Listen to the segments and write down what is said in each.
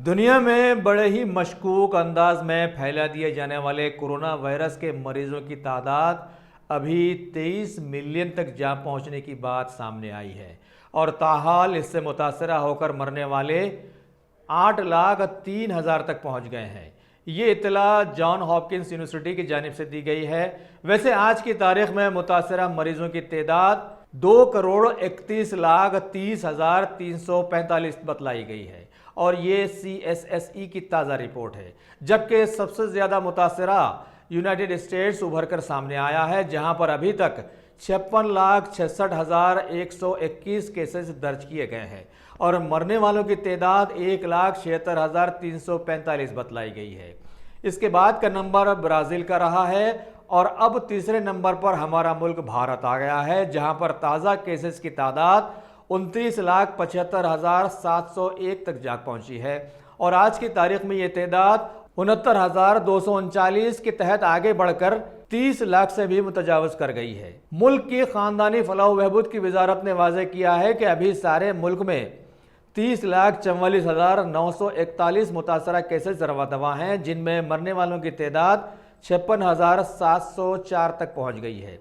دنیا میں بڑے ہی مشکوک انداز میں پھیلا دیے جانے والے کورونا وائرس کے مریضوں کی تعداد ابھی 23 ملین تک جا پہنچنے کی بات سامنے آئی ہے اور تاحال اس سے متاثرہ ہو کر مرنے والے 8,03,000 تک پہنچ گئے ہیں۔ یہ اطلاع جان ہاپکنس یونیورسٹی کی جانب سے دی گئی ہے۔ ویسے آج کی تاریخ میں متاثرہ مریضوں کی تعداد 2,31,30,345 بتلائی گئی ہے اور یہ CSSE کی تازہ رپورٹ ہے، جبکہ سب سے زیادہ متاثرہ یونائٹڈ اسٹیٹس ابھر کر سامنے آیا ہے، جہاں پر ابھی تک 56,66,121 کیسز درج کیے گئے ہیں اور مرنے والوں کی تعداد 1,76,345 بتلائی گئی ہے۔ اس کے بعد کا نمبر برازیل کا رہا ہے اور اب تیسرے نمبر پر ہمارا ملک بھارت آ گیا ہے، جہاں پر تازہ کیسز کی تعداد 29,75,701 تک جا پہنچی ہے اور آج کی تاریخ میں یہ تعداد 69,239 کے تحت آگے بڑھ کر 30 لاکھ سے بھی متجاوز کر گئی ہے۔ ملک کی خاندانی فلاح و بہبود کی وزارت نے واضح کیا ہے کہ ابھی سارے ملک میں 30,44,941 متاثرہ کیسز رواں ہیں، جن میں مرنے والوں کی تعداد 56,704 تک پہنچ گئی ہے۔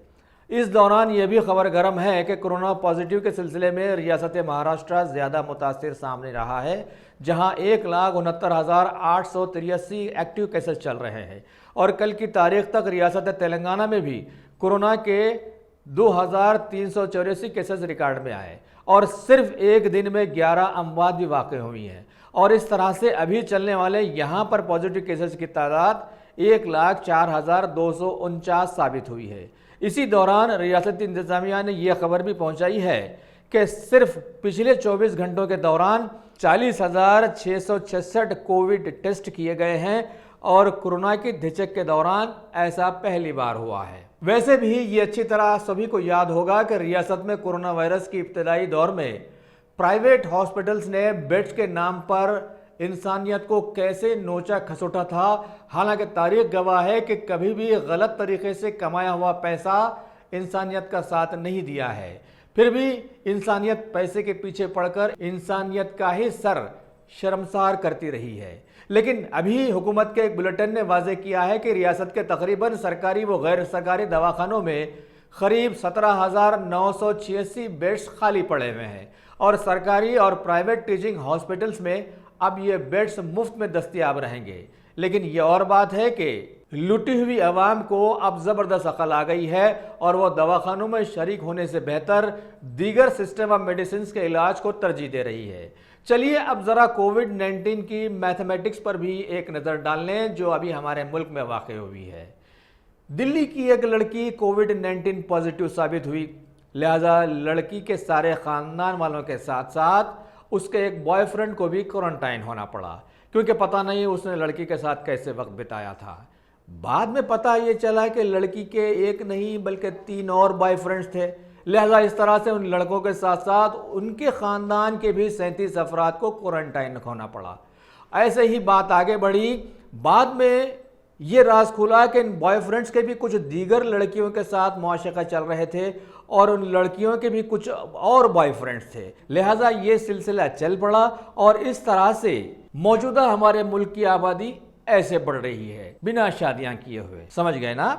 اس دوران یہ بھی خبر گرم ہے کہ کورونا پازیٹیو کے سلسلے میں ریاست مہاراشٹر زیادہ متاثر سامنے رہا ہے، جہاں 1,69,883 ایکٹیو کیسز چل رہے ہیں اور کل کی تاریخ تک ریاست تلنگانہ میں بھی کورونا کے 2,384 کیسز ریکارڈ میں آئے اور صرف ایک دن میں 11 اموات بھی واقع ہوئی ہیں اور اس طرح سے ابھی چلنے والے یہاں پر پازیٹیو کیسز کی تعداد 1,04,249 ثابت ہوئی ہے۔ اسی دوران ریاستی انتظامیہ نے یہ خبر بھی پہنچائی ہے کہ صرف پچھلے 24 گھنٹوں کے دوران 40,666 کووڈ ٹیسٹ کیے گئے ہیں اور کورونا کی دھچک کے دوران ایسا پہلی بار ہوا ہے۔ ویسے بھی یہ اچھی طرح سبھی کو یاد ہوگا کہ ریاست میں کورونا وائرس کی ابتدائی دور میں پرائیویٹ ہاسپٹلز نے بیڈز کے نام پر انسانیت کو کیسے نوچا کھسوٹا تھا۔ حالانکہ تاریخ گواہ ہے کہ کبھی بھی غلط طریقے سے کمایا ہوا پیسہ انسانیت کا ساتھ نہیں دیا ہے، پھر بھی انسانیت پیسے کے پیچھے پڑ کر انسانیت کا ہی سر شرمسار کرتی رہی ہے۔ لیکن ابھی حکومت کے ایک بلیٹن نے واضح کیا ہے کہ ریاست کے تقریباً سرکاری و غیر سرکاری دواخانوں میں قریب 17,986 بیڈز خالی پڑے ہوئے ہیں اور سرکاری اور پرائیویٹ ٹیچنگ ہاسپٹلز میں اب یہ بیڈز مفت میں دستیاب رہیں گے۔ لیکن یہ اور بات ہے کہ لوٹی ہوئی عوام کو اب زبردست عقل آ گئی ہے اور وہ دواخانوں میں شریک ہونے سے بہتر دیگر سسٹم آف میڈیسنز کے علاج کو ترجیح دے رہی ہے۔ چلیے اب ذرا کووڈ-19 کی میتھمیٹکس پر بھی ایک نظر ڈال لیں جو ابھی ہمارے ملک میں واقع ہوئی ہے۔ دلی کی ایک لڑکی کووڈ-19 پازیٹیو ثابت ہوئی، لہذا لڑکی کے سارے خاندان والوں کے ساتھ ساتھ اس کے ایک بوائے فرینڈ کو بھی کوارنٹائن ہونا پڑا، کیونکہ پتہ نہیں اس نے لڑکی کے ساتھ کیسے وقت بتایا تھا۔ بعد میں پتہ یہ چلا کہ لڑکی کے ایک نہیں بلکہ 3 اور بوائے فرینڈز تھے، لہذا اس طرح سے ان لڑکوں کے ساتھ ساتھ ان کے خاندان کے بھی 37 افراد کو کوارنٹائن ہونا پڑا۔ ایسے ہی بات آگے بڑھی، بعد میں یہ راز کھلا کہ ان بوائے فرینڈز کے بھی کچھ دیگر لڑکیوں کے ساتھ معاشقہ چل رہے تھے اور ان لڑکیوں کے بھی کچھ اور بوائے فرینڈز تھے، لہٰذا یہ سلسلہ چل پڑا اور اس طرح سے موجودہ ہمارے ملک کی آبادی ایسے بڑھ رہی ہے بنا شادیاں کیے ہوئے۔ سمجھ گئے نا؟